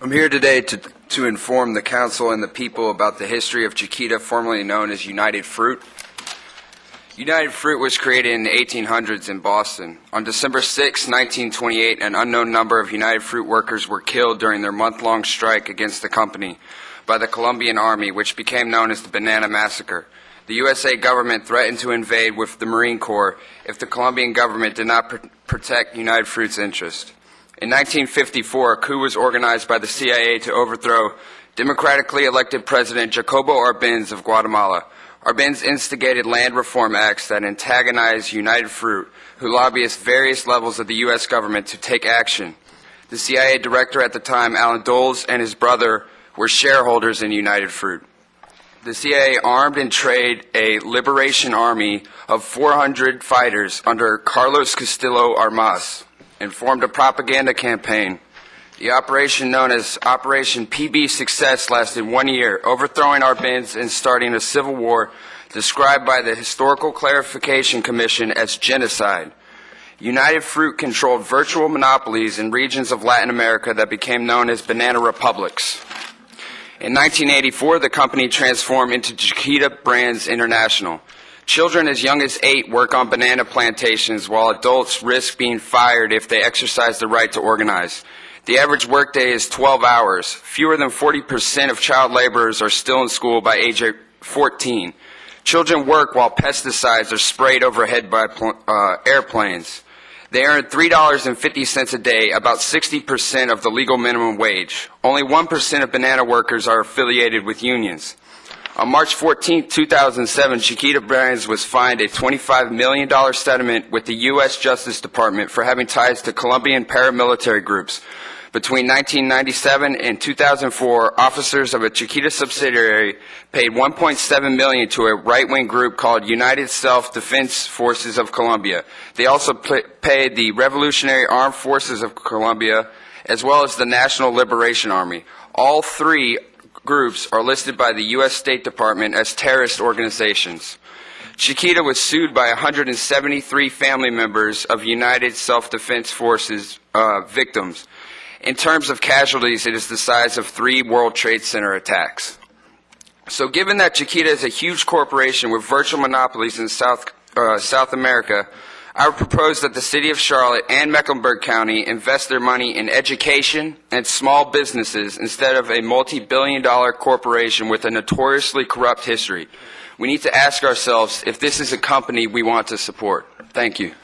I'm here today to inform the Council and the people about the history of Chiquita, formerly known as United Fruit. United Fruit was created in the 1800s in Boston. On December 6, 1928, an unknown number of United Fruit workers were killed during their month-long strike against the company by the Colombian Army, which became known as the Banana Massacre. The USA government threatened to invade with the Marine Corps if the Colombian government did not protect United Fruit's interest. In 1954, a coup was organized by the CIA to overthrow democratically elected President Jacobo Arbenz of Guatemala. Arbenz instigated land reform acts that antagonized United Fruit, who lobbyist various levels of the U.S. government to take action. The CIA director at the time, Alan Dulles, and his brother were shareholders in United Fruit. The CIA armed and trained a liberation army of 400 fighters under Carlos Castillo Armas and formed a propaganda campaign. The operation, known as Operation PB Success, lasted 1 year, overthrowing Arbenz and starting a civil war described by the Historical Clarification Commission as genocide. United Fruit controlled virtual monopolies in regions of Latin America that became known as banana republics. In 1984, the company transformed into Chiquita Brands International. Children as young as 8 work on banana plantations, while adults risk being fired if they exercise the right to organize. The average workday is 12 hours. Fewer than 40% of child laborers are still in school by age 14. Children work while pesticides are sprayed overhead by airplanes. They earn $3.50 a day, about 60% of the legal minimum wage. Only 1% of banana workers are affiliated with unions. On March 14, 2007, Chiquita Brands was fined a $25 million settlement with the U.S. Justice Department for having ties to Colombian paramilitary groups. Between 1997 and 2004, officers of a Chiquita subsidiary paid $1.7 million to a right-wing group called United Self-Defense Forces of Colombia. They also paid the Revolutionary Armed Forces of Colombia, as well as the National Liberation Army. All three groups are listed by the U.S. State Department as terrorist organizations. Chiquita was sued by 173 family members of United Self-Defense Forces victims. In terms of casualties, it is the size of 3 World Trade Center attacks. So given that Chiquita is a huge corporation with virtual monopolies in South America, I would propose that the City of Charlotte and Mecklenburg County invest their money in education and small businesses instead of a multi-billion-dollar corporation with a notoriously corrupt history. We need to ask ourselves if this is a company we want to support. Thank you.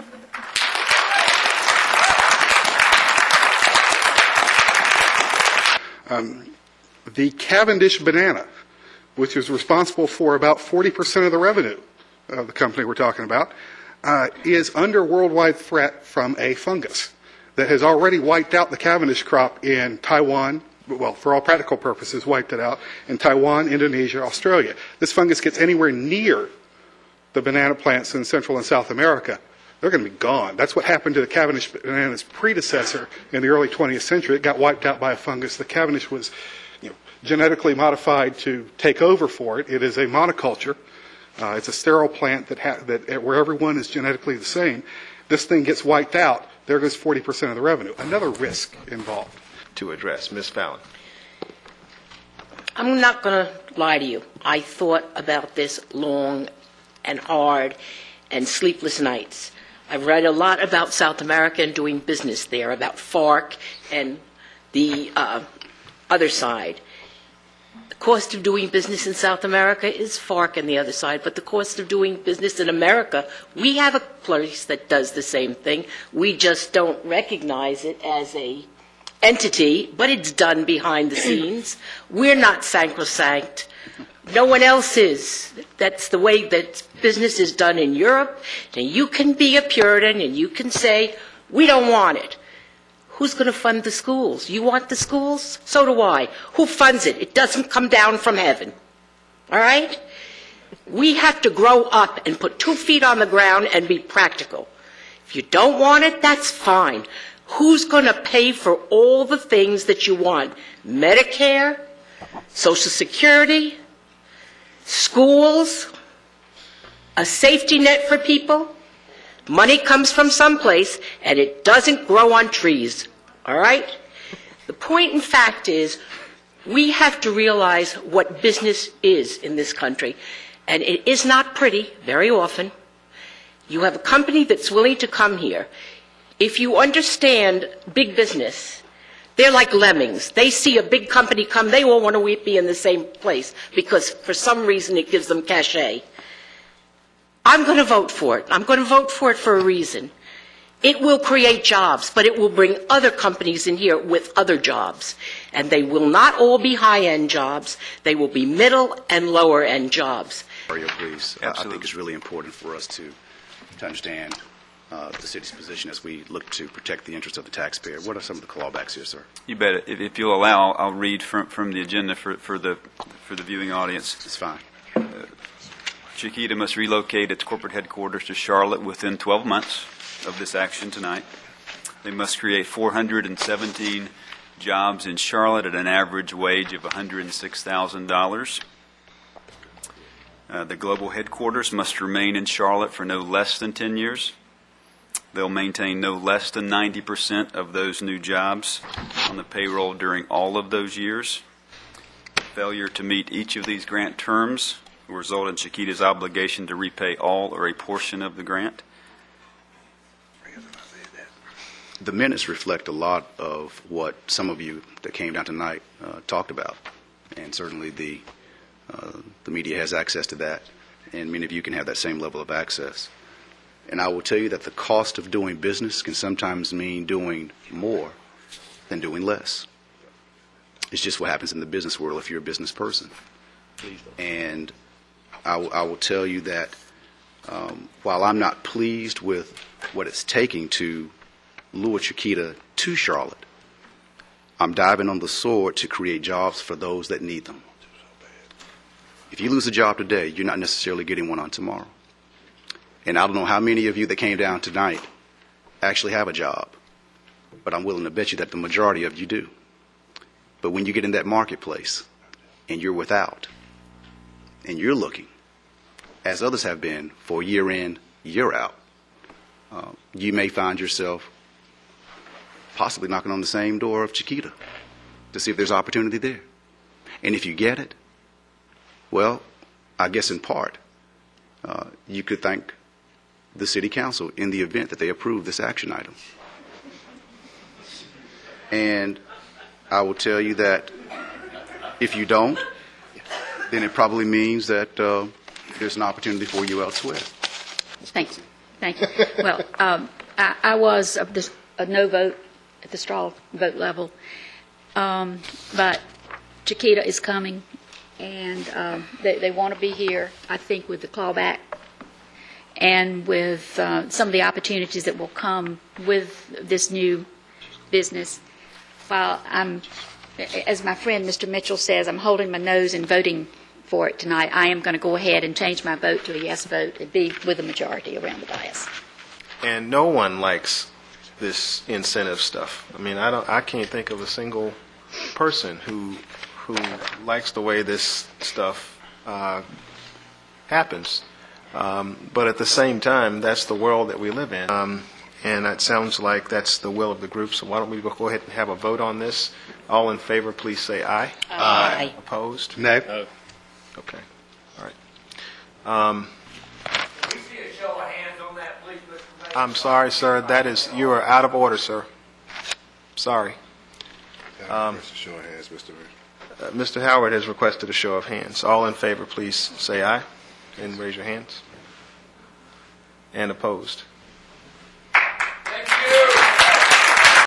The Cavendish banana, which is responsible for about 40% of the revenue of the company we're talking about, is under worldwide threat from a fungus that has already wiped out the Cavendish crop in Taiwan, well, for all practical purposes, wiped it out in Taiwan, Indonesia, Australia. This fungus gets anywhere near the banana plants in Central and South America, they're going to be gone. That's what happened to the Cavendish banana's predecessor in the early 20th century. It got wiped out by a fungus. The Cavendish was genetically modified to take over for it. It is a monoculture. It's a sterile plant where everyone is genetically the same. This thing gets wiped out. There goes 40% of the revenue. Another risk involved. To address. Ms. Fallon. I'm not going to lie to you. I thought about this long and hard and sleepless nights. I've read a lot about South America and doing business there, about FARC and the other side. The cost of doing business in South America is FARC and the other side, but the cost of doing business in America, we have a place that does the same thing. We just don't recognize it as a entity, but it's done behind the scenes. We're not sacrosanct. No one else is. That's the way that business is done in Europe. And you can be a Puritan and you can say, we don't want it. Who's going to fund the schools? You want the schools? So do I. Who funds it? It doesn't come down from heaven. All right? We have to grow up and put 2 feet on the ground and be practical. If you don't want it, that's fine. Who's going to pay for all the things that you want? Medicare, Social Security, schools, a safety net for people? Money comes from someplace, and it doesn't grow on trees, all right? The point in fact is, we have to realize what business is in this country, and it is not pretty very often. You have a company that's willing to come here. If you understand big business, they're like lemmings. They see a big company come, they all want to be in the same place because for some reason it gives them cachet. I'm going to vote for it. I'm going to vote for it for a reason. It will create jobs, but it will bring other companies in here with other jobs. And they will not all be high-end jobs. They will be middle and lower-end jobs. Mario, please. I Absolutely. think it's really important for us to understand the city's position as we look to protect the interests of the taxpayer. What are some of the clawbacks here, sir? You bet. If you'll allow, I'll read from the agenda for the viewing audience. It's fine. Chiquita must relocate its corporate headquarters to Charlotte within 12 months of this action tonight. They must create 417 jobs in Charlotte at an average wage of $106,000. The global headquarters must remain in Charlotte for no less than 10 years. They'll maintain no less than 90% of those new jobs on the payroll during all of those years. Failure to meet each of these grant terms will result in Chiquita's obligation to repay all or a portion of the grant. The minutes reflect a lot of what some of you that came down tonight talked about, and certainly the media has access to that, and many of you can have that same level of access. And I will tell you that the cost of doing business can sometimes mean doing more than doing less. It's just what happens in the business world if you're a business person. And I will tell you that while I'm not pleased with what it's taking to lure Chiquita to Charlotte, I'm diving on the sword to create jobs for those that need them. If you lose a job today, you're not necessarily getting one on tomorrow. And I don't know how many of you that came down tonight actually have a job, but I'm willing to bet you that the majority of you do. But when you get in that marketplace and you're without, and you're looking, as others have been for year in, year out, you may find yourself possibly knocking on the same door of Chiquita to see if there's opportunity there. And if you get it, well, I guess in part, you could thank the City Council in the event that they approve this action item. And I will tell you that if you don't, then it probably means that there's an opportunity for you elsewhere. Thank you. Thank you. Well, I was of a no vote at the straw vote level, but Chiquita is coming, and they want to be here, I think, with the clawback and with some of the opportunities that will come with this new business. While as my friend Mr. Mitchell says, I'm holding my nose and voting for it tonight, I am going to go ahead and change my vote to a yes vote and be with the majority around the dais. And no one likes this incentive stuff. I mean, I can't think of a single person who likes the way this stuff happens. But at the same time, that's the world that we live in. And it sounds like that's the will of the group. So why don't we go ahead and have a vote on this? All in favor, please say aye. Aye. Opposed? No. Okay. All right. We see a show of hands on that, please, Mr. Mayor. I'm sorry, sir. You are out of order, sir. Sorry. Show of hands, Mr. Mayor. Mr. Howard has requested a show of hands. All in favor, please say aye and raise your hands. And opposed?